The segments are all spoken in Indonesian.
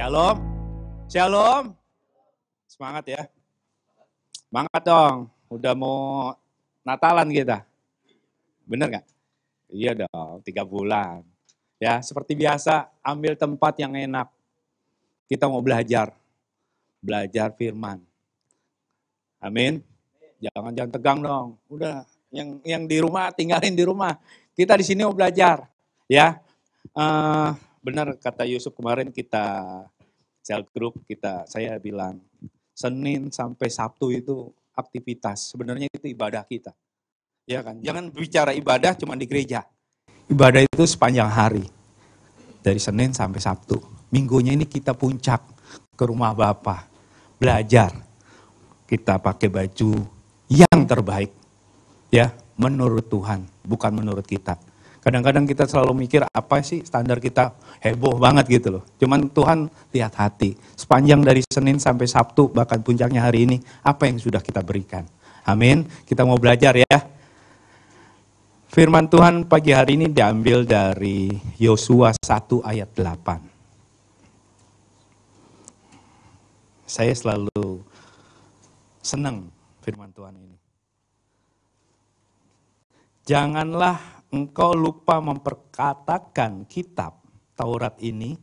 Shalom. Shalom. Semangat ya. Semangat dong. Udah mau Natalan kita. Bener gak? Iya dong, 3 bulan. Ya, seperti biasa, ambil tempat yang enak. Kita mau belajar. Belajar firman. Amin. Jangan tegang dong. Udah, yang di rumah tinggalin di rumah. Kita di sini mau belajar. Ya. Benar kata Yusuf kemarin kita cell group saya bilang Senin sampai Sabtu itu aktivitas. Sebenarnya itu ibadah kita. Ya kan? Jangan bicara ibadah cuma di gereja. Ibadah itu sepanjang hari. Dari Senin sampai Sabtu. Minggunya ini kita puncak ke rumah Bapa. Belajar. Kita pakai baju yang terbaik. Ya, menurut Tuhan, bukan menurut kita. Kadang-kadang kita selalu mikir apa sih standar kita heboh banget gitu loh. Cuman Tuhan lihat hati. Sepanjang dari Senin sampai Sabtu, bahkan puncaknya hari ini, apa yang sudah kita berikan. Amin. Kita mau belajar ya. Firman Tuhan pagi hari ini diambil dari Yosua 1 ayat 8. Saya selalu senang firman Tuhan ini. Janganlah engkau lupa memperkatakan kitab Taurat ini,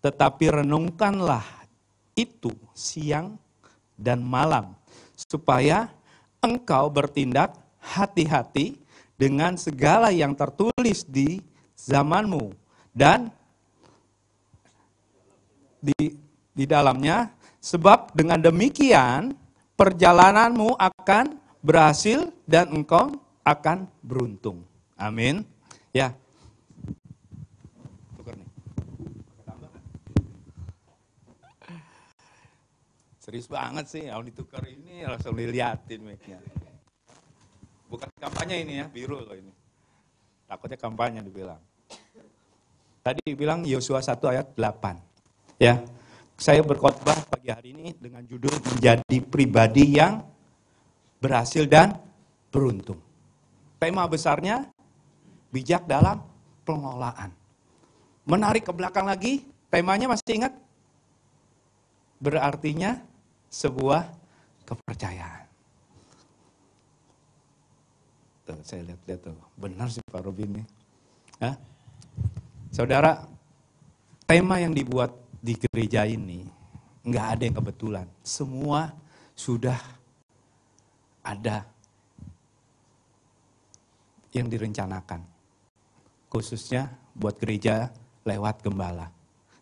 tetapi renungkanlah itu siang dan malam, supaya engkau bertindak hati-hati dengan segala yang tertulis di zamanmu dan di dalamnya, sebab dengan demikian perjalananmu akan berhasil dan engkau akan beruntung. Amin. Ya. Tukar nih. Serius banget sih, kalau ditukar ini langsung diliatin mic-nya. Bukan kampanye ini ya, biru loh ini. Takutnya kampanye dibilang. Tadi dibilang Yosua 1 ayat 8. Ya. Saya berkhotbah pagi hari ini dengan judul menjadi pribadi yang berhasil dan beruntung. Tema besarnya bijak dalam pengelolaan. Menarik ke belakang lagi, temanya masih ingat? Berartinya sebuah kepercayaan. Tuh, saya lihat tuh, benar sih Pak Robin nih. Hah? Saudara, tema yang dibuat di gereja ini nggak ada yang kebetulan. Semua sudah ada yang direncanakan. Khususnya buat gereja lewat gembala.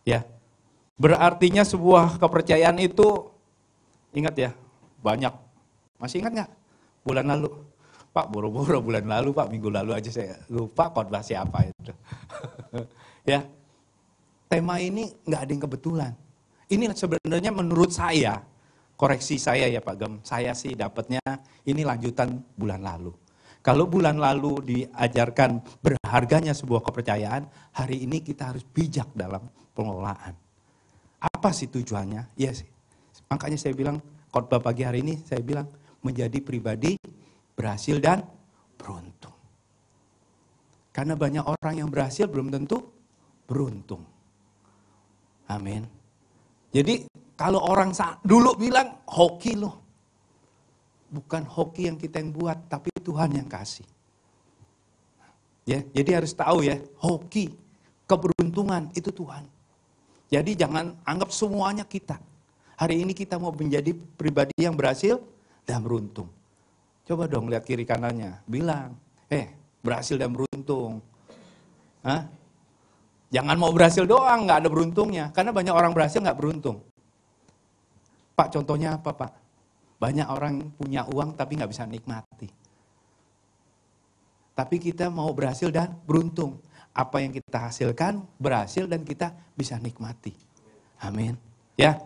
Ya. Berartinya sebuah kepercayaan itu, ingat ya, banyak. Masih ingat nggak? Bulan lalu. Pak, boro-boro bulan lalu, Pak, minggu lalu aja saya lupa khotbah siapa itu. Ya. Tema ini nggak ada yang kebetulan. Ini sebenarnya menurut saya, koreksi saya ya Pak Gem, saya sih dapatnya ini lanjutan bulan lalu. Kalau bulan lalu diajarkan berharganya sebuah kepercayaan, hari ini kita harus bijak dalam pengelolaan. Apa sih tujuannya? Ya sih. Makanya saya bilang, khotbah pagi hari ini saya bilang menjadi pribadi berhasil dan beruntung. Karena banyak orang yang berhasil belum tentu beruntung. Amin. Jadi kalau orang dulu bilang hoki loh. Bukan hoki yang kita yang buat, tapi Tuhan yang kasih. Ya, jadi harus tahu ya, hoki, keberuntungan itu Tuhan. Jadi jangan anggap semuanya kita. Hari ini kita mau menjadi pribadi yang berhasil dan beruntung. Coba dong lihat kiri kanannya, bilang, berhasil dan beruntung. Hah? Jangan mau berhasil doang, nggak ada beruntungnya. Karena banyak orang berhasil nggak beruntung. Pak, contohnya apa Pak? Banyak orang punya uang tapi nggak bisa nikmati. Tapi kita mau berhasil dan beruntung. Apa yang kita hasilkan berhasil dan kita bisa nikmati. Amin. Ya.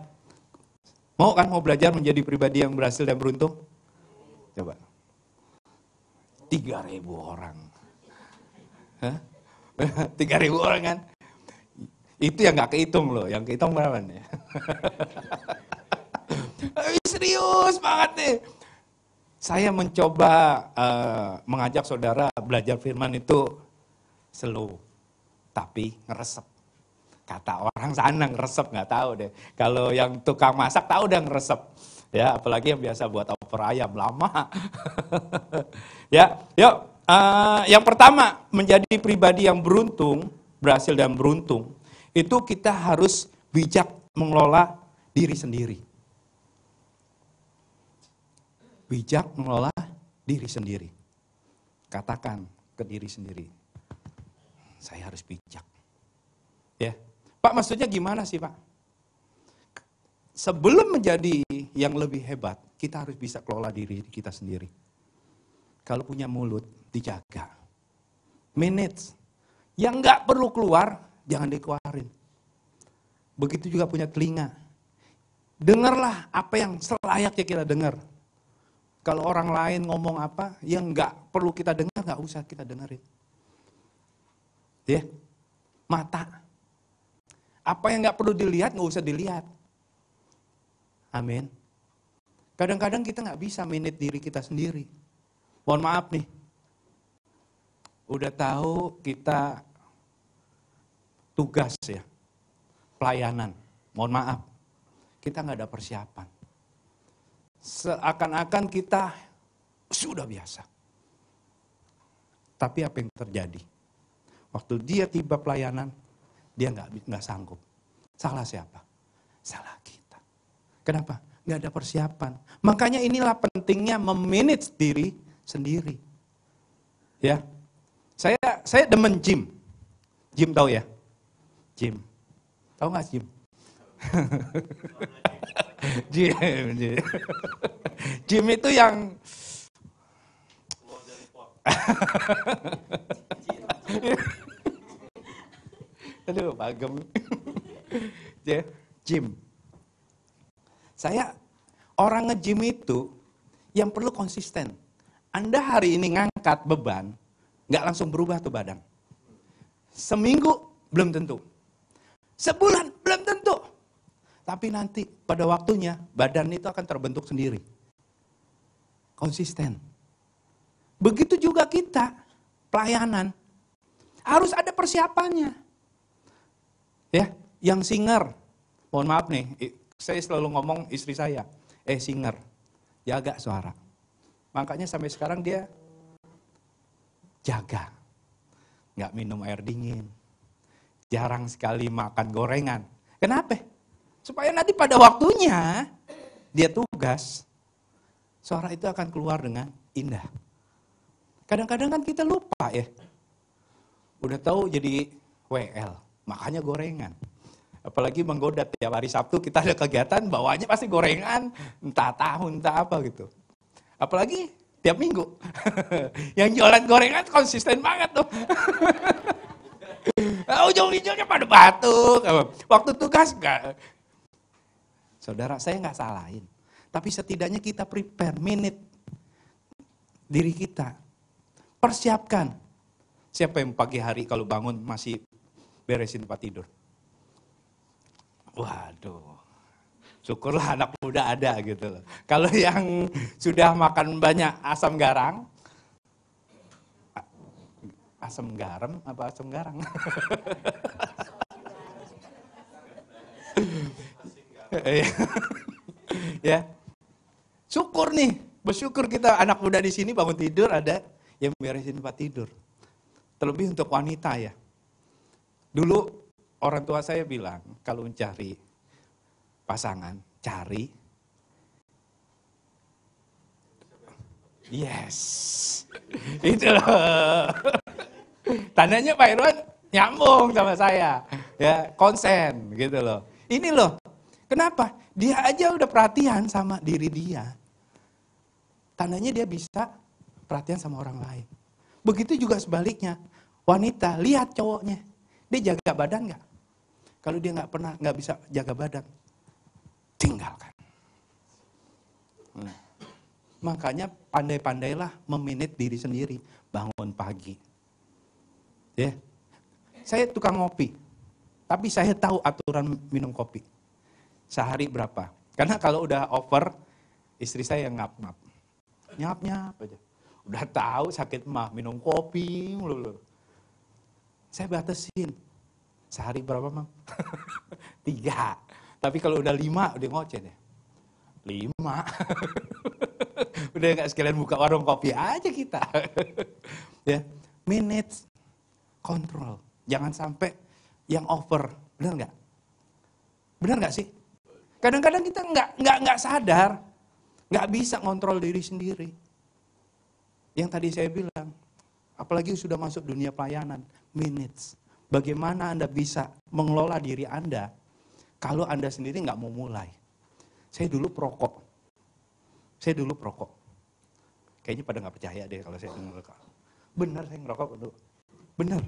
Mau kan mau belajar menjadi pribadi yang berhasil dan beruntung? Coba. 3.000 orang. Hah? 3.000 orang kan? Itu yang nggak kehitung loh. Yang kehitung berapa nih? Serius banget nih. Saya mencoba mengajak saudara belajar firman itu slow, tapi ngeresep. Kata orang sana ngeresep, nggak tahu deh. Kalau yang tukang masak tahu udah ngeresep. Ya, apalagi yang biasa buat opor ayam lama. Ya, yuk. Yang pertama, menjadi pribadi yang beruntung, berhasil dan beruntung, itu kita harus bijak mengelola diri sendiri. Bijak mengelola diri sendiri. Katakan ke diri sendiri, saya harus bijak. Ya, Pak, maksudnya gimana sih, Pak? Sebelum menjadi yang lebih hebat, kita harus bisa kelola diri kita sendiri. Kalau punya mulut, dijaga. Manage. Yang nggak perlu keluar, jangan dikeluarin. Begitu juga punya telinga. Dengarlah apa yang selayaknya kita dengar. Kalau orang lain ngomong apa, yang nggak perlu kita dengar, nggak usah kita dengerin. Ya, mata. Apa yang nggak perlu dilihat, nggak usah dilihat. Amin. Kadang-kadang kita nggak bisa manage diri kita sendiri. Mohon maaf nih. Udah tahu kita tugas ya, pelayanan. Mohon maaf, kita nggak ada persiapan. Seakan-akan kita sudah biasa. Tapi apa yang terjadi? Waktu dia tiba pelayanan, dia nggak sanggup. Salah siapa? Salah kita. Kenapa? Nggak ada persiapan. Makanya inilah pentingnya memanage diri sendiri. Ya, saya demen gym. Gym tahu ya? Gym. Tahu nggak gym? Gym. Gym itu yang aduh, bagem. Ya, gym. Saya orang nge-gym itu yang perlu konsisten. Anda hari ini ngangkat beban, nggak langsung berubah tuh badan. Seminggu belum tentu. Sebulan belum tentu. Tapi nanti pada waktunya badan itu akan terbentuk sendiri. Konsisten. Begitu juga kita, pelayanan. Harus ada persiapannya. Ya, yang singer, mohon maaf nih, saya selalu ngomong istri saya, singer, jaga suara. Makanya sampai sekarang dia jaga, nggak minum air dingin, jarang sekali makan gorengan. Kenapa? Supaya nanti pada waktunya dia tugas, suara itu akan keluar dengan indah. Kadang-kadang kan kita lupa ya, udah tahu jadi WL, makanya gorengan. Apalagi menggoda tiap hari Sabtu kita ada kegiatan, bawaannya pasti gorengan, entah tahu, entah apa gitu. Apalagi tiap minggu. Yang jualan gorengan konsisten banget tuh. Ujung-ujungnya pada batuk. Waktu tugas enggak. Saudara, saya nggak salahin. Tapi setidaknya kita prepare, minute diri kita. Persiapkan. Siapa yang pagi hari kalau bangun masih beresin tempat tidur? Waduh, syukurlah anak muda ada gitu loh. Kalau yang sudah makan banyak asam garam, asam garam apa asam garang? Ya, syukur nih, bersyukur kita anak muda di sini bangun tidur ada yang beresin tempat tidur. Terlebih untuk wanita ya. Dulu orang tua saya bilang, kalau mencari pasangan, cari. Yes. Itu loh. Tandanya Pak Irwan nyambung sama saya. Ya, konsen gitu loh. Ini loh. Kenapa? Dia aja udah perhatian sama diri dia. Tandanya dia bisa perhatian sama orang lain. Begitu juga sebaliknya. Wanita, lihat cowoknya. Dia jaga badan nggak? Kalau dia nggak bisa jaga badan, tinggalkan. Makanya pandai-pandailah memanage diri sendiri. Bangun pagi. Ya, saya tukang ngopi, tapi saya tahu aturan minum kopi. Sehari berapa? Karena kalau udah over, istri saya yang ngap-ngap. Nyap-nyap aja. Udah tahu sakit mah minum kopi mulu. Saya batasin. Sehari berapa, Mam? 3. Tapi kalau udah 5, udah ngoceh ya. 5. Udah nggak sekalian buka warung kopi aja kita. Ya, manage, kontrol. Jangan sampai yang over. Benar nggak? Benar nggak sih? Kadang-kadang kita nggak sadar, nggak bisa ngontrol diri sendiri. Yang tadi saya bilang, apalagi sudah masuk dunia pelayanan, manage. Bagaimana Anda bisa mengelola diri Anda kalau Anda sendiri nggak mau mulai. Saya dulu perokok. Kayaknya pada nggak percaya deh kalau saya ngerokok. Benar saya ngerokok dulu. Benar.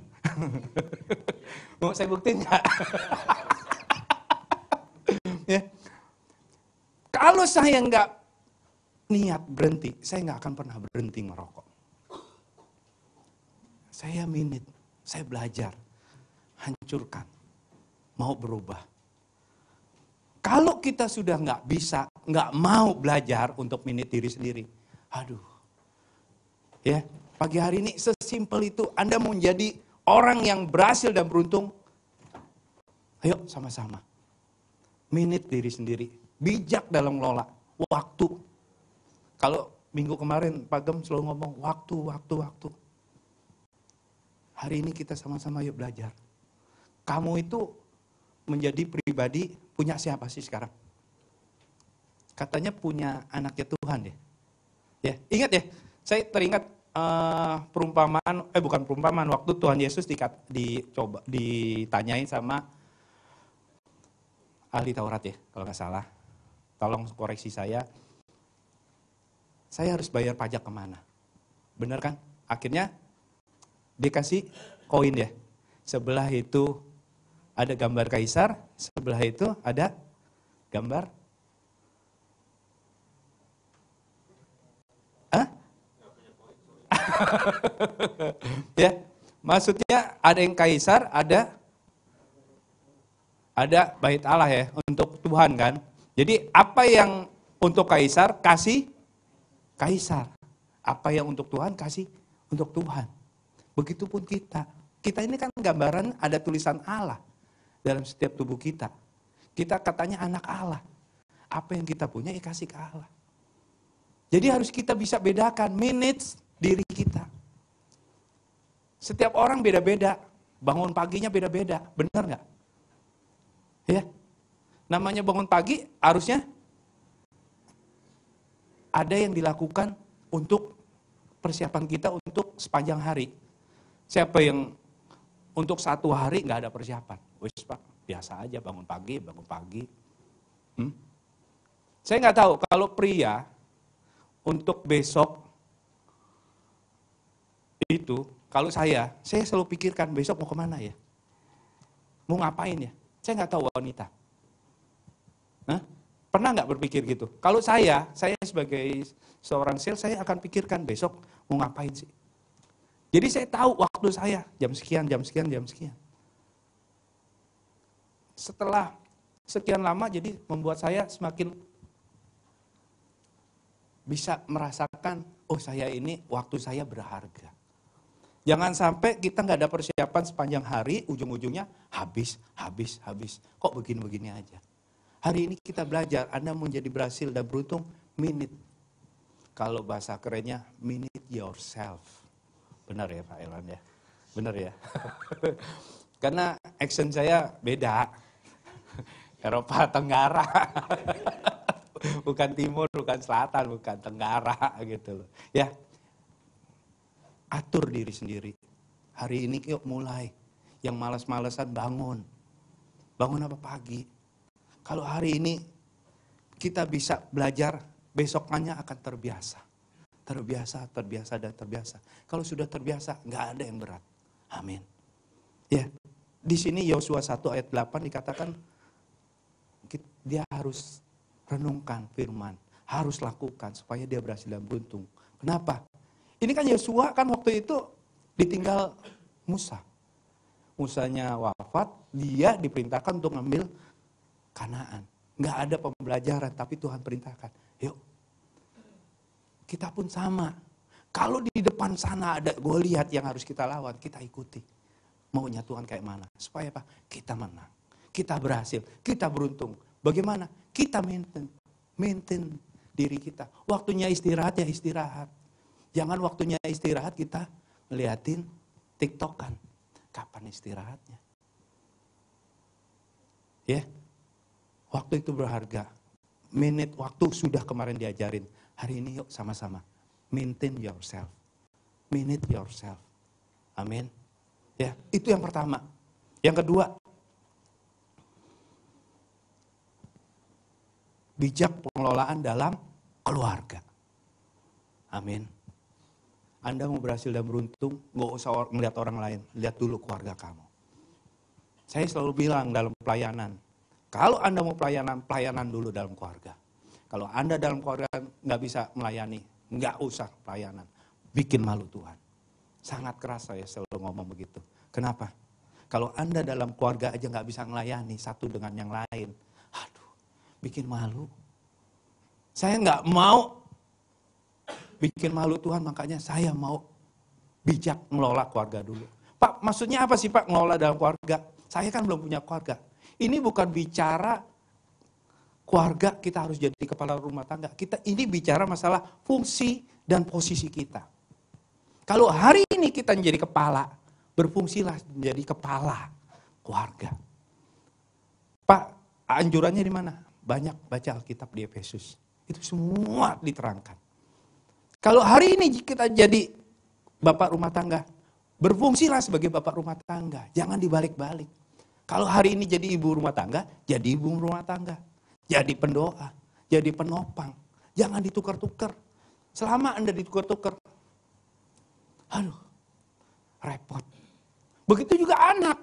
Mau saya buktiin nggak? Ya. Kalau saya nggak niat berhenti, saya nggak akan pernah berhenti ngerokok. Saya saya belajar, hancurkan, mau berubah. Kalau kita sudah nggak bisa, nggak mau belajar untuk manage diri sendiri, aduh, ya pagi hari ini sesimpel itu Anda mau menjadi orang yang berhasil dan beruntung, ayo sama-sama manage diri sendiri, bijak dalam mengelola waktu. Kalau minggu kemarin Pak Gem selalu ngomong waktu. Hari ini kita sama-sama yuk belajar. Kamu itu menjadi pribadi punya siapa sih sekarang? Katanya punya anaknya Tuhan ya. Ya, ingat ya, saya teringat bukan perumpamaan, waktu Tuhan Yesus ditanyain sama ahli Taurat ya, kalau nggak salah. Tolong koreksi saya harus bayar pajak kemana? Benar kan? Akhirnya dikasih koin ya. Sebelah itu ada gambar kaisar, sebelah itu ada gambar ya, maksudnya ada yang kaisar, ada bait Allah ya, untuk Tuhan kan. Jadi apa yang untuk kaisar, kasih kaisar. Apa yang untuk Tuhan, kasih untuk Tuhan. Begitupun kita. Kita ini kan gambaran ada tulisan Allah dalam setiap tubuh kita. Kita katanya anak Allah. Apa yang kita punya, ya kasih ke Allah. Jadi harus kita bisa bedakan, manage diri kita. Setiap orang beda-beda. Bangun paginya beda-beda. Benar nggak? Ya. Namanya bangun pagi harusnya ada yang dilakukan untuk persiapan kita untuk sepanjang hari. Siapa yang untuk 1 hari nggak ada persiapan? Wis Pak, biasa aja bangun pagi. Saya nggak tahu kalau pria untuk besok itu, kalau saya selalu pikirkan besok mau kemana ya? Mau ngapain ya? Saya nggak tahu wanita. Pernah nggak berpikir gitu? Kalau saya sebagai seorang sales, saya akan pikirkan besok mau ngapain sih? Jadi saya tahu waktu saya, jam sekian. Setelah sekian lama, jadi membuat saya semakin bisa merasakan, oh saya ini waktu saya berharga. Jangan sampai kita nggak ada persiapan sepanjang hari, ujung-ujungnya habis. Kok begini-begini aja. Hari ini kita belajar, Anda mau jadi berhasil dan beruntung, minute. Kalau bahasa kerennya, minute yourself. Benar ya Pak Elan ya? Benar ya? Karena action saya beda. Eropa Tenggara. Bukan timur, bukan selatan, bukan tenggara gitu loh. Ya. Atur diri sendiri. Hari ini yuk mulai. Yang malas-malasan bangun. Bangun apa pagi? Kalau hari ini kita bisa belajar, besokannya akan terbiasa. Terbiasa. Kalau sudah terbiasa, nggak ada yang berat. Amin. Ya, di sini Yosua 1 ayat 8 dikatakan dia harus renungkan firman, harus lakukan supaya dia berhasil dan beruntung. Kenapa? Ini kan Yosua kan waktu itu ditinggal Musa. Musanya wafat, dia diperintahkan untuk ngambil Kanaan. Nggak ada pembelajaran, tapi Tuhan perintahkan, yuk. Kita pun sama. Kalau di depan sana ada Goliat yang harus kita lawan, kita ikuti. Maunya Tuhan kayak mana? Supaya apa? Kita menang. Kita berhasil. Kita beruntung. Bagaimana? Kita maintain diri kita. Waktunya istirahat ya istirahat. Jangan waktunya istirahat kita ngeliatin TikTokan. Kapan istirahatnya? Ya. Waktu itu berharga. Menit waktu sudah kemarin diajarin. Hari ini yuk sama-sama. Maintain yourself. Manage yourself. Amin. Ya, itu yang pertama. Yang kedua, bijak pengelolaan dalam keluarga. Amin. Anda mau berhasil dan beruntung, nggak usah melihat orang lain, lihat dulu keluarga kamu. Saya selalu bilang dalam pelayanan, kalau Anda mau pelayanan, pelayanan dulu dalam keluarga. Kalau Anda dalam keluarga nggak bisa melayani, nggak usah pelayanan. Bikin malu Tuhan. Sangat keras saya selalu ngomong begitu. Kenapa? Kalau Anda dalam keluarga aja nggak bisa melayani satu dengan yang lain, aduh, bikin malu. Saya nggak mau bikin malu Tuhan, makanya saya mau bijak ngelola keluarga dulu. Pak, maksudnya apa sih Pak ngelola dalam keluarga? Saya kan belum punya keluarga. Ini bukan bicara keluarga kita harus jadi kepala rumah tangga. Ini bicara masalah fungsi dan posisi kita. Kalau hari ini kita menjadi kepala, berfungsilah menjadi kepala keluarga. Pak, anjurannya di mana? Banyak baca Alkitab di Efesus. Itu semua diterangkan. Kalau hari ini kita jadi bapak rumah tangga, berfungsilah sebagai bapak rumah tangga. Jangan dibalik-balik. Kalau hari ini jadi ibu rumah tangga, jadi ibu rumah tangga. Jadi pendoa, jadi penopang. Jangan ditukar-tukar. Selama Anda ditukar-tukar, aduh, repot. Begitu juga anak.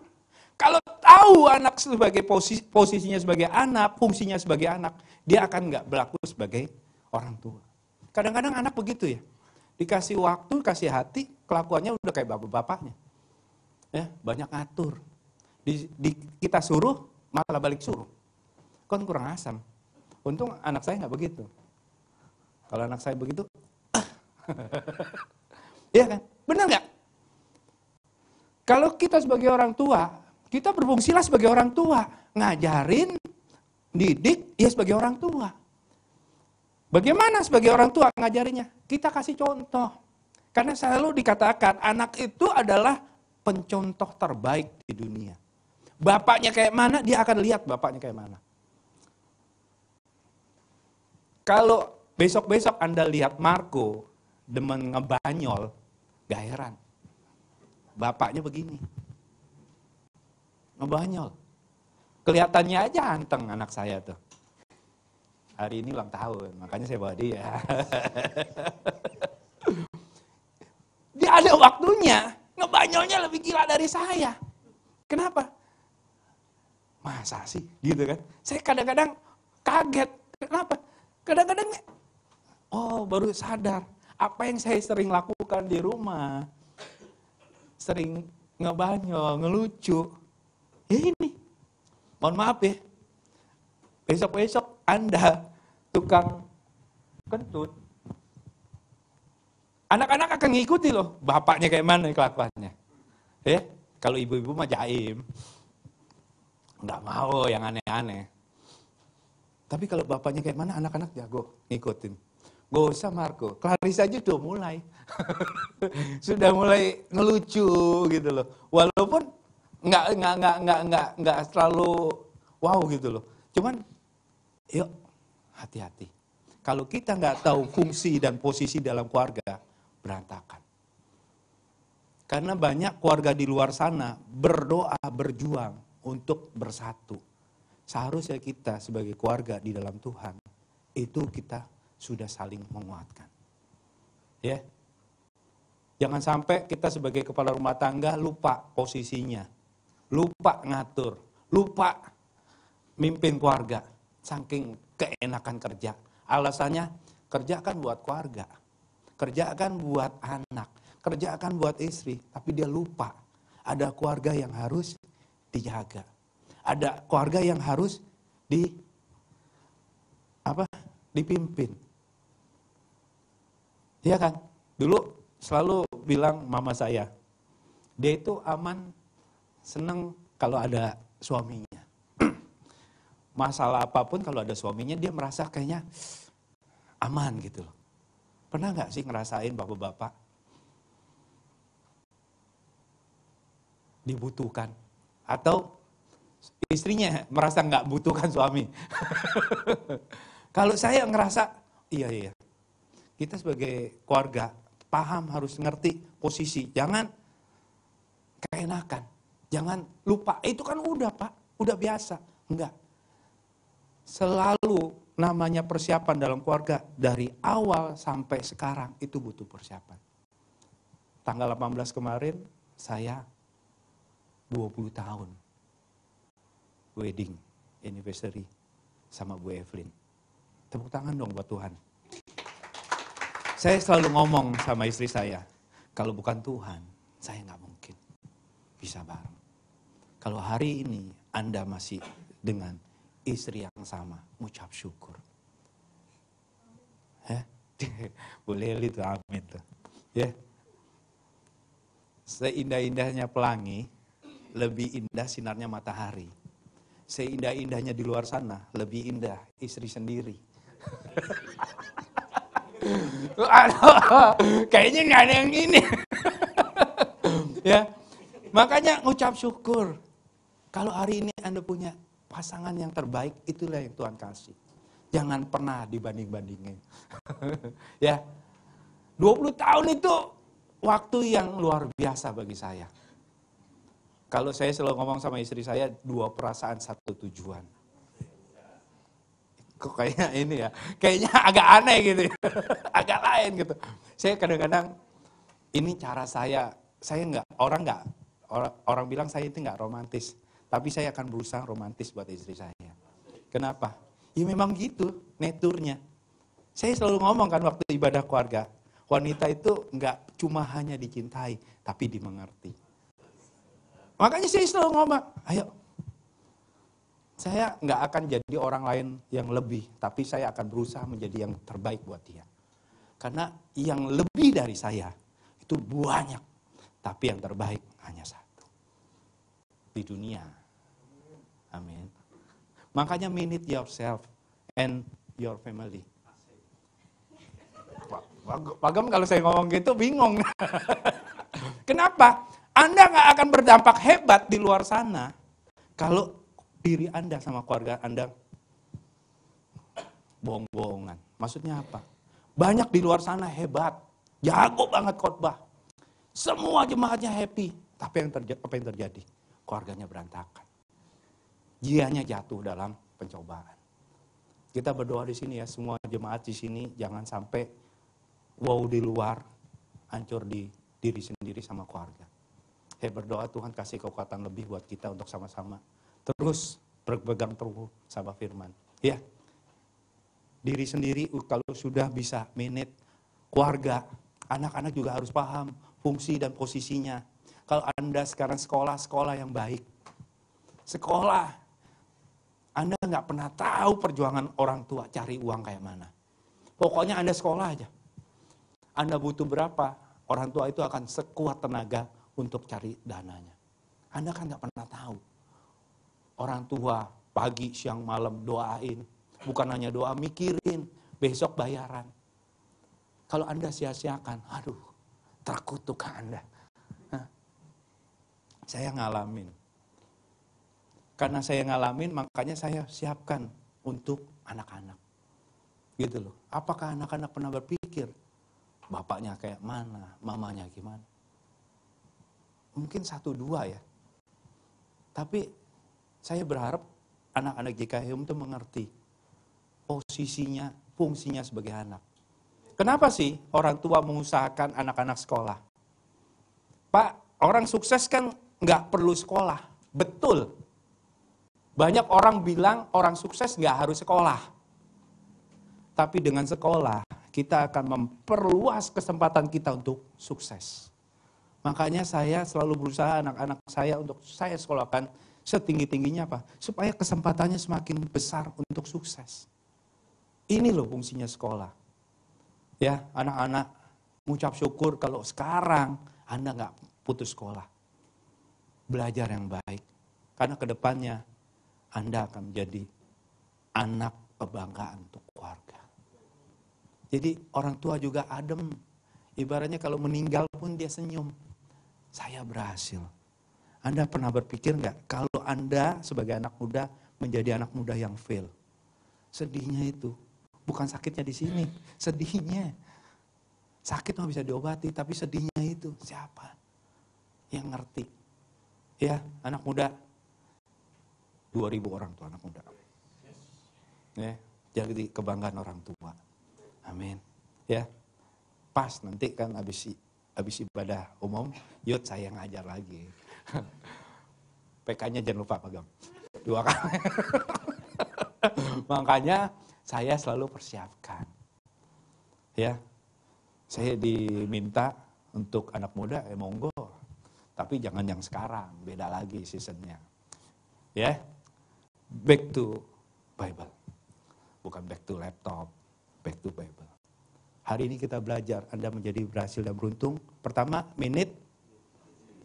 Kalau tahu anak sebagai posisinya sebagai anak, fungsinya sebagai anak, dia akan nggak berlaku sebagai orang tua. Kadang-kadang anak begitu ya. Dikasih waktu, kasih hati, kelakuannya udah kayak bapak-bapaknya. Ya, banyak ngatur. Kita suruh, malah balik suruh. Kan kurang asam. Untung anak saya nggak begitu. Kalau anak saya begitu, iya kan? Benar nggak? Kalau kita sebagai orang tua, kita berfungsilah sebagai orang tua. Ngajarin, didik, ya sebagai orang tua. Bagaimana sebagai orang tua ngajarinnya? Kita kasih contoh. Karena selalu dikatakan, anak itu adalah pencontoh terbaik di dunia. Bapaknya kayak mana, dia akan lihat bapaknya kayak mana. Kalau besok-besok Anda lihat Marco demen ngebanyol, gak heran. Bapaknya begini. Ngebanyol. Kelihatannya aja anteng anak saya tuh. Hari ini ulang tahun, makanya saya bawa dia. Dia ada waktunya, ngebanyolnya lebih gila dari saya. Kenapa? Masa sih? Gitu kan. Saya kadang-kadang kaget. Kenapa? Kadang-kadang, baru sadar. Apa yang saya sering lakukan di rumah. Sering ngebanyol, ngelucu. Ya ini. Mohon maaf ya. Besok-besok Anda tukang kentut. Anak-anak akan ngikuti loh. Bapaknya kayak mana kelakuannya. Ya, kalau ibu-ibu mah jaim. Nggak mau yang aneh-aneh. Tapi kalau bapaknya kayak mana, anak-anak jago ngikutin. Gak usah Marco, Clarissa aja udah mulai. Sudah mulai ngelucu gitu loh. Walaupun nggak terlalu wow gitu loh. Cuman, yuk hati-hati. Kalau kita nggak tahu fungsi dan posisi dalam keluarga, berantakan. Karena banyak keluarga di luar sana berdoa, berjuang untuk bersatu. Seharusnya kita sebagai keluarga di dalam Tuhan, itu kita sudah saling menguatkan. Ya. Jangan sampai kita sebagai kepala rumah tangga lupa posisinya. Lupa ngatur, lupa mimpin keluarga. Saking keenakan kerja. Alasannya kerja kan buat keluarga. Kerja kan buat anak. Kerja kan buat istri. Tapi dia lupa ada keluarga yang harus dijaga. Ada keluarga yang harus dipimpin. Iya kan? Dulu selalu bilang mama saya, dia itu aman senang kalau ada suaminya. Masalah apapun kalau ada suaminya dia merasa kayaknya aman gitu loh. Pernah nggak sih ngerasain bapak-bapak dibutuhkan? Atau istrinya merasa nggak butuhkan suami? Kalau saya ngerasa, iya. Kita sebagai keluarga paham harus ngerti posisi. Jangan keenakan. Jangan lupa. Itu kan udah Pak, udah biasa. Enggak. Selalu namanya persiapan dalam keluarga dari awal sampai sekarang itu butuh persiapan. Tanggal 18 kemarin saya 20 tahun wedding anniversary sama Bu Evelyn. Tepuk tangan dong buat Tuhan. Saya selalu ngomong sama istri saya, kalau bukan Tuhan, saya nggak mungkin bisa bareng. Kalau hari ini Anda masih dengan istri yang sama, ucap syukur. Boleh itu amin tuh. Ya. Seindah-indahnya pelangi, lebih indah sinarnya matahari. Seindah-indahnya di luar sana, lebih indah istri sendiri. Kayaknya nggak ada yang ini. Ya, makanya ngucap syukur. Kalau hari ini Anda punya pasangan yang terbaik, itulah yang Tuhan kasih. Jangan pernah dibanding-bandingin. Ya, 20 tahun itu waktu yang luar biasa bagi saya. Kalau saya selalu ngomong sama istri saya, 2 perasaan 1 tujuan. Kok kayaknya ini ya, kayaknya agak aneh gitu ya. Agak lain gitu. Saya kadang-kadang, ini cara saya orang bilang saya itu nggak romantis. Tapi saya akan berusaha romantis buat istri saya. Kenapa? Ya memang gitu, naturnya. Saya selalu ngomong kan waktu ibadah keluarga, wanita itu nggak cuma hanya dicintai, tapi dimengerti. Makanya saya selalu ngomong, ayo, saya nggak akan jadi orang lain yang lebih, tapi saya akan berusaha menjadi yang terbaik buat dia. Karena yang lebih dari saya itu banyak, tapi yang terbaik hanya satu di dunia. Amin. Makanya manage yourself and your family. Pak Gem kalau saya ngomong gitu bingung. Kenapa? Anda nggak akan berdampak hebat di luar sana kalau diri Anda sama keluarga Anda bohong-bohongan. Maksudnya apa? Banyak di luar sana hebat, jago banget khotbah. Semua jemaatnya happy, tapi apa yang terjadi? Keluarganya berantakan. Dianya jatuh dalam pencobaan. Kita berdoa di sini ya, semua jemaat di sini jangan sampai wow di luar, hancur di diri sendiri sama keluarga. Saya berdoa Tuhan kasih kekuatan lebih buat kita untuk sama-sama terus berpegang teguh sama firman. Ya, diri sendiri kalau sudah bisa manage keluarga, anak-anak juga harus paham fungsi dan posisinya. Kalau Anda sekarang sekolah yang baik, sekolah, Anda nggak pernah tahu perjuangan orang tua cari uang kayak mana. Pokoknya Anda sekolah aja. Anda butuh berapa, orang tua itu akan sekuat tenaga untuk cari dananya. Anda kan nggak pernah tahu. Orang tua pagi, siang, malam doain. Bukan hanya doa, mikirin besok bayaran. Kalau Anda sia-siakan, aduh, terkutuk Anda. Saya ngalamin. Karena saya ngalamin, makanya saya siapkan untuk anak-anak. Gitu loh. Apakah anak-anak pernah berpikir, bapaknya kayak mana, mamanya gimana? Mungkin 1-2 ya. Tapi saya berharap anak-anak GKHUM itu mengerti posisinya, fungsinya sebagai anak. Kenapa sih orang tua mengusahakan anak-anak sekolah? Pak, orang sukses kan nggak perlu sekolah. Betul. Banyak orang bilang orang sukses nggak harus sekolah. Tapi dengan sekolah, kita akan memperluas kesempatan kita untuk sukses. Makanya saya selalu berusaha anak-anak saya untuk saya sekolahkan setinggi-tingginya apa? Supaya kesempatannya semakin besar untuk sukses. Ini loh fungsinya sekolah. Ya, anak-anak mengucap syukur kalau sekarang Anda nggak putus sekolah. belajar yang baik. Karena kedepannya Anda akan menjadi anak kebanggaan untuk keluarga. Jadi orang tua juga adem. Ibaratnya kalau meninggal pun dia senyum. Saya berhasil. Anda pernah berpikir nggak kalau Anda sebagai anak muda menjadi anak muda yang fail? Sedihnya itu bukan sakitnya di sini, sedihnya. Sakit mah bisa diobati, tapi sedihnya itu siapa yang ngerti? Ya, anak muda. 2.000 orang tuh anak muda. Ya, jadi kebanggaan orang tua. Amin. Ya. Pas nanti kan habis ibadah umum, yuk saya ngajar lagi. PK-nya jangan lupa pegang. 2 kali. Makanya saya selalu persiapkan. Ya. Saya diminta untuk anak muda, monggo. Tapi jangan yang sekarang, beda lagi seasonnya. Ya. Back to Bible. Bukan back to laptop, back to Bible. Hari ini kita belajar, Anda menjadi berhasil dan beruntung. Pertama, minute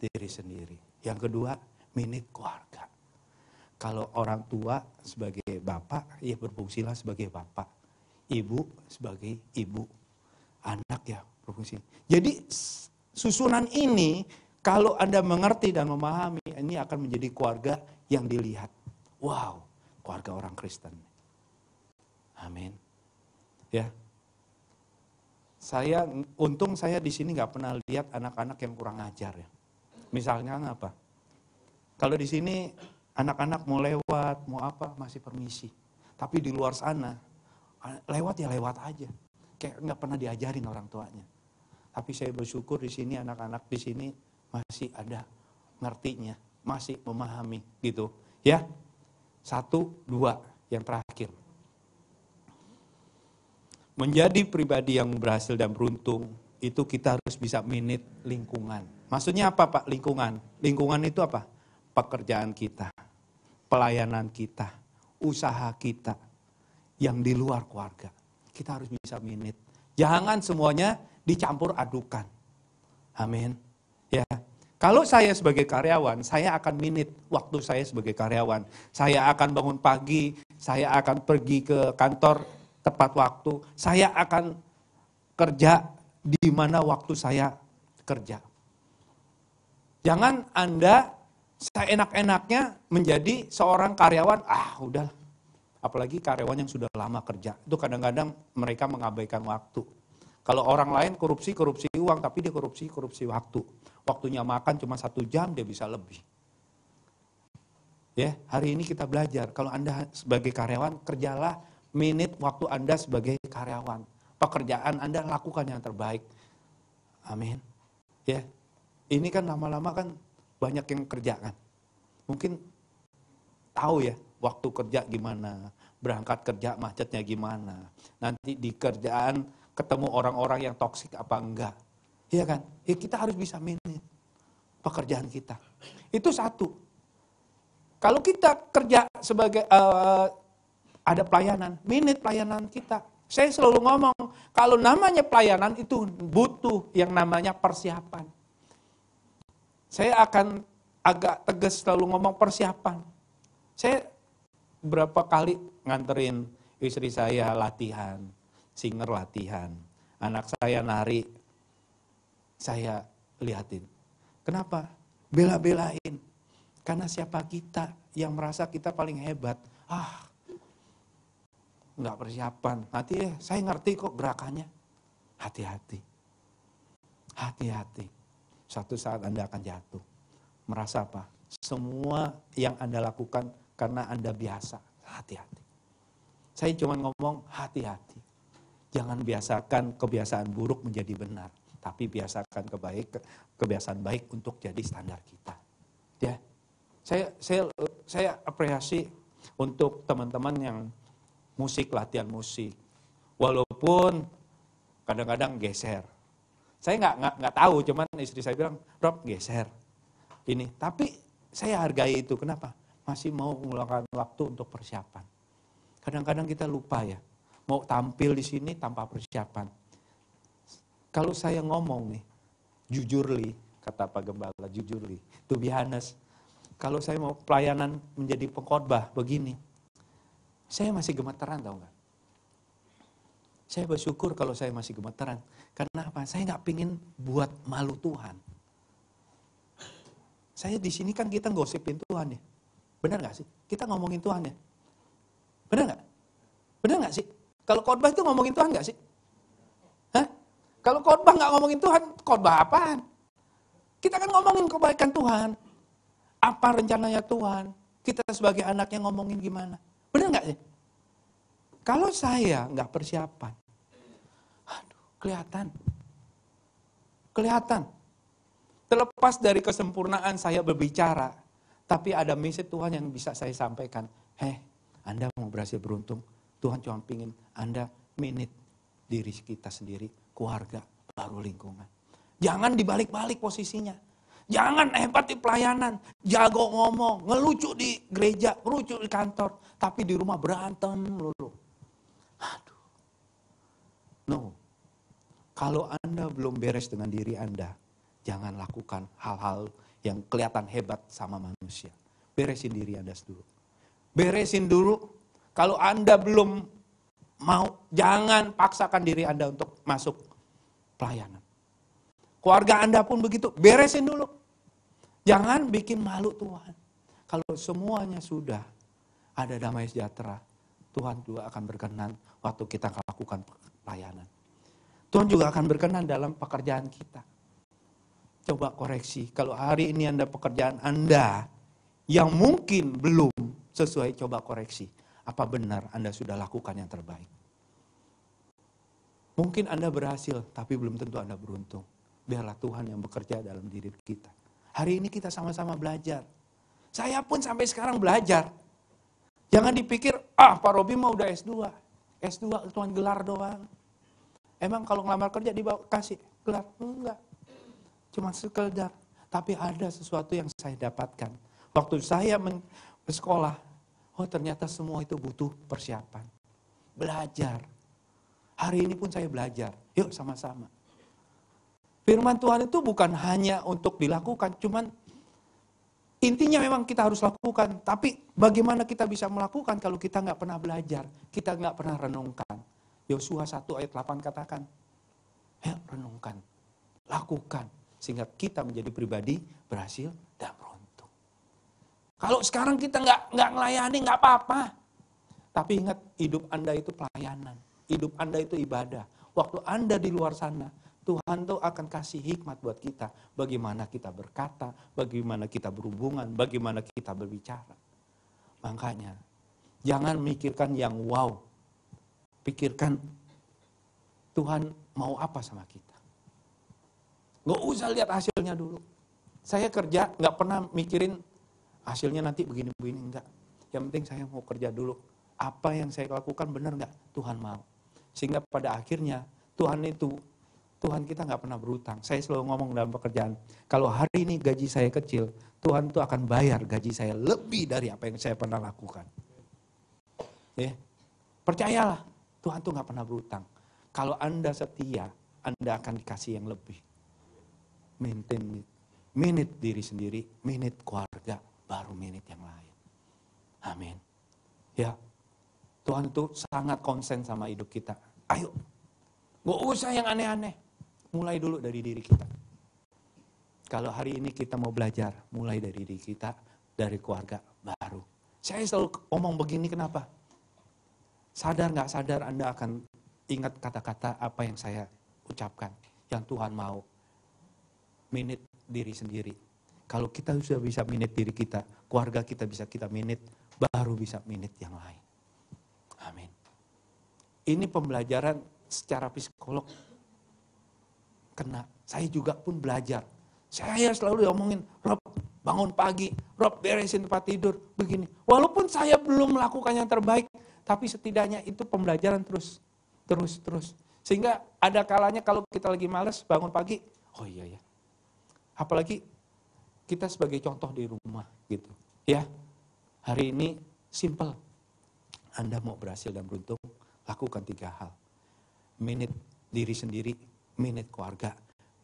diri sendiri. Yang kedua, minute keluarga. Kalau orang tua sebagai bapak, ya berfungsilah sebagai bapak. Ibu sebagai ibu. Anak ya berfungsi. Jadi susunan ini, kalau Anda mengerti dan memahami, ini akan menjadi keluarga yang dilihat. Wow, keluarga orang Kristen. Amin. Ya. Untung saya di sini nggak pernah lihat anak-anak yang kurang ajar ya. Misalnya apa? Kalau di sini anak-anak mau lewat, mau apa, masih permisi. Tapi di luar sana, lewat ya lewat aja. Kayak nggak pernah diajarin orang tuanya. Tapi saya bersyukur di sini anak-anak di sini masih ada ngertinya, masih memahami gitu. Ya, 1, 2, yang terakhir. Menjadi pribadi yang berhasil dan beruntung, itu kita harus bisa manage lingkungan. Maksudnya apa Pak lingkungan? Lingkungan itu apa? Pekerjaan kita, pelayanan kita, usaha kita, yang di luar keluarga. Kita harus bisa manage. Jangan semuanya dicampur adukan. Amin. Ya. Kalau saya sebagai karyawan, saya akan manage waktu saya sebagai karyawan. Saya akan bangun pagi, saya akan pergi ke kantor tepat waktu, saya akan kerja di mana waktu saya kerja. Jangan Anda seenak-enaknya menjadi seorang karyawan, udah. Apalagi karyawan yang sudah lama kerja, itu kadang-kadang mereka mengabaikan waktu. Kalau orang lain korupsi uang, tapi dia korupsi waktu. Waktunya makan cuma 1 jam, dia bisa lebih. Ya, hari ini kita belajar, kalau Anda sebagai karyawan, kerjalah minute waktu Anda sebagai karyawan. Pekerjaan Anda lakukan yang terbaik. Amin. Ya. Ini kan lama-lama kan banyak yang kerja kan. Mungkin tahu ya waktu kerja gimana, berangkat kerja macetnya gimana. Nanti di kerjaan ketemu orang-orang yang toksik apa enggak. Iya kan? Ya kita harus bisa manage pekerjaan kita. Itu 1. Kalau kita kerja sebagai ada pelayanan, minute pelayanan kita. Saya selalu ngomong, kalau namanya pelayanan itu butuh yang namanya persiapan. Saya akan agak tegas selalu ngomong persiapan. Saya berapa kali nganterin istri saya latihan, singer latihan, anak saya nari, saya lihatin. Kenapa? Bela-belain. Karena siapa kita yang merasa kita paling hebat? Nggak persiapan. Nanti saya ngerti kok gerakannya. Hati-hati. Hati-hati. Suatu saat Anda akan jatuh. Merasa apa? Semua yang Anda lakukan karena Anda biasa. Hati-hati. Saya cuma ngomong hati-hati. Jangan biasakan kebiasaan buruk menjadi benar. Tapi biasakan kebiasaan baik untuk jadi standar kita. Ya. Saya apresiasi untuk teman-teman yang latihan musik. Walaupun kadang-kadang geser. Saya nggak tahu, cuman istri saya bilang, Rob geser. Ini, tapi saya hargai itu. Kenapa? Masih mau mengeluarkan waktu untuk persiapan. Kadang-kadang kita lupa ya, mau tampil di sini tanpa persiapan. Kalau saya ngomong nih, jujurly, kata Pak Gembala, jujurly, to be honest, Kalau saya mau pelayanan menjadi pengkhotbah begini, saya masih gemeteran, tahu nggak? Saya bersyukur kalau saya masih gemeteran. Karena apa? Saya nggak pingin buat malu Tuhan. Saya di sini kan kita gosipin Tuhan ya. Benar nggak sih? Kita ngomongin Tuhan ya. Benar nggak? Benar nggak sih? Kalau khotbah itu ngomongin Tuhan nggak sih? Hah? Kalau khotbah nggak ngomongin Tuhan, khotbah apaan? Kita kan ngomongin kebaikan Tuhan. Apa rencananya Tuhan? Kita sebagai anaknya ngomongin gimana? Benar nggak sih? Kalau saya nggak persiapan, aduh, kelihatan. Terlepas dari kesempurnaan saya berbicara, tapi ada misi Tuhan yang bisa saya sampaikan. Anda mau berhasil beruntung, Tuhan cuma pingin Anda minit diri kita sendiri, keluarga, baru lingkungan. Jangan dibalik-balik posisinya. Jangan hebat di pelayanan, jago ngomong, ngelucu di gereja, ngelucu di kantor, tapi di rumah berantem melulu. Aduh. No. Kalau Anda belum beres dengan diri Anda, jangan lakukan hal-hal yang kelihatan hebat sama manusia. Beresin diri Anda dulu. Beresin dulu. Kalau Anda belum mau, jangan paksakan diri Anda untuk masuk pelayanan. Keluarga Anda pun begitu, beresin dulu. Jangan bikin malu Tuhan. Kalau semuanya sudah ada damai sejahtera, Tuhan juga akan berkenan waktu kita lakukan pelayanan. Tuhan juga akan berkenan dalam pekerjaan kita. Coba koreksi, kalau hari ini pekerjaan Anda yang mungkin belum sesuai, coba koreksi. Apa benar Anda sudah lakukan yang terbaik? Mungkin Anda berhasil, tapi belum tentu Anda beruntung. Biarlah Tuhan yang bekerja dalam diri kita. Hari ini kita sama-sama belajar. Saya pun sampai sekarang belajar. Jangan dipikir, Pak Robi mah udah S2. S2 cuma gelar doang. Emang kalau ngelamar kerja kasih gelar? Enggak. Cuma sekedar. Tapi ada sesuatu yang saya dapatkan. Waktu saya bersekolah, ternyata semua itu butuh persiapan. Belajar. Hari ini pun saya belajar. Yuk sama-sama. Firman Tuhan itu bukan hanya untuk dilakukan, cuman intinya memang kita harus lakukan. Tapi bagaimana kita bisa melakukan kalau kita nggak pernah belajar, kita nggak pernah renungkan. Yosua 1 ayat 8 katakan, renungkan, lakukan, sehingga kita menjadi pribadi berhasil dan beruntung. Kalau sekarang kita nggak ngelayani, nggak apa-apa. Tapi ingat, hidup Anda itu pelayanan, hidup Anda itu ibadah. Waktu Anda di luar sana, Tuhan tuh akan kasih hikmat buat kita. Bagaimana kita berkata, bagaimana kita berhubungan, bagaimana kita berbicara. Makanya, jangan mikirkan yang wow. Pikirkan Tuhan mau apa sama kita. Nggak usah lihat hasilnya dulu. Saya kerja nggak pernah mikirin hasilnya nanti begini-begini, enggak. Yang penting saya mau kerja dulu. Apa yang saya lakukan benar nggak? Tuhan mau. Sehingga pada akhirnya Tuhan kita nggak pernah berutang. Saya selalu ngomong dalam pekerjaan, kalau hari ini gaji saya kecil, Tuhan tuh akan bayar gaji saya lebih dari apa yang saya pernah lakukan. Percayalah, Tuhan tuh nggak pernah berutang. Kalau Anda setia, Anda akan dikasih yang lebih. Minute diri sendiri, minute keluarga, baru minute yang lain. Amin. Ya, Tuhan tuh sangat konsen sama hidup kita. Ayo, nggak usah yang aneh-aneh. Mulai dulu dari diri kita. Kalau hari ini kita mau belajar, mulai dari diri kita, dari keluarga baru. Saya selalu ngomong begini, kenapa? Sadar nggak sadar Anda akan ingat kata-kata apa yang saya ucapkan. Yang Tuhan mau. Minute diri sendiri. Kalau kita sudah bisa minute diri kita, keluarga kita bisa kita minute, baru bisa minute yang lain. Amin. Ini pembelajaran secara psikolog. Kena. Saya juga pun belajar. Saya selalu ngomongin, Rob bangun pagi, Rob beresin tempat tidur, begini. Walaupun saya belum melakukan yang terbaik, tapi setidaknya itu pembelajaran terus. Sehingga ada kalanya kalau kita lagi malas bangun pagi, oh iya ya. Apalagi kita sebagai contoh di rumah gitu. Ya, hari ini simple. Anda mau berhasil dan beruntung, lakukan 3 hal. Minute diri sendiri, minute keluarga,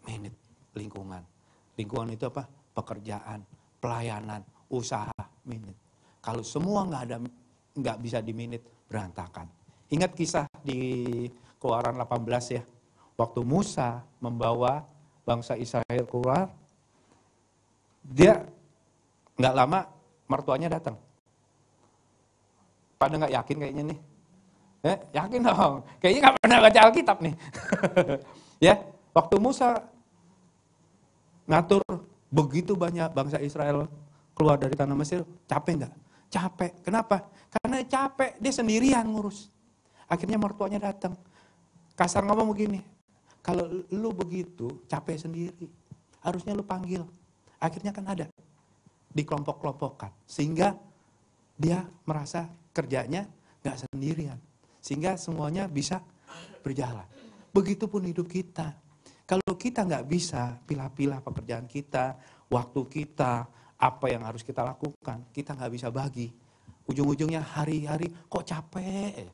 minute lingkungan. Lingkungan itu apa? Pekerjaan, pelayanan, usaha minute. Kalau semua nggak bisa di minute, berantakan. Ingat kisah di Keluaran 18 ya. Waktu Musa membawa bangsa Israel keluar, dia nggak lama mertuanya datang. Pada nggak yakin kayaknya nih? Yakin dong. Kayaknya nggak pernah baca Alkitab nih. Ya, waktu Musa ngatur begitu banyak bangsa Israel keluar dari tanah Mesir, capek nggak? Capek. Kenapa? Karena capek, dia sendirian ngurus. Akhirnya mertuanya datang. Kasar ngomong begini, kalau lu begitu capek sendiri, harusnya lu panggil. Akhirnya kan ada, dikelompok-kelompokkan. Sehingga dia merasa kerjanya nggak sendirian. Sehingga semuanya bisa berjalan. Begitupun hidup kita. Kalau kita nggak bisa pilah-pilah pekerjaan kita, waktu kita, apa yang harus kita lakukan, kita nggak bisa bagi. Ujung-ujungnya hari-hari kok capek.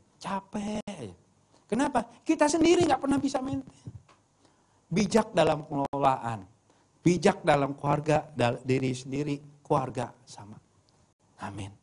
Kenapa? Kita sendiri nggak pernah bisa maintain. Bijak dalam pengelolaan, bijak dalam keluarga, diri sendiri, keluarga sama. Amin.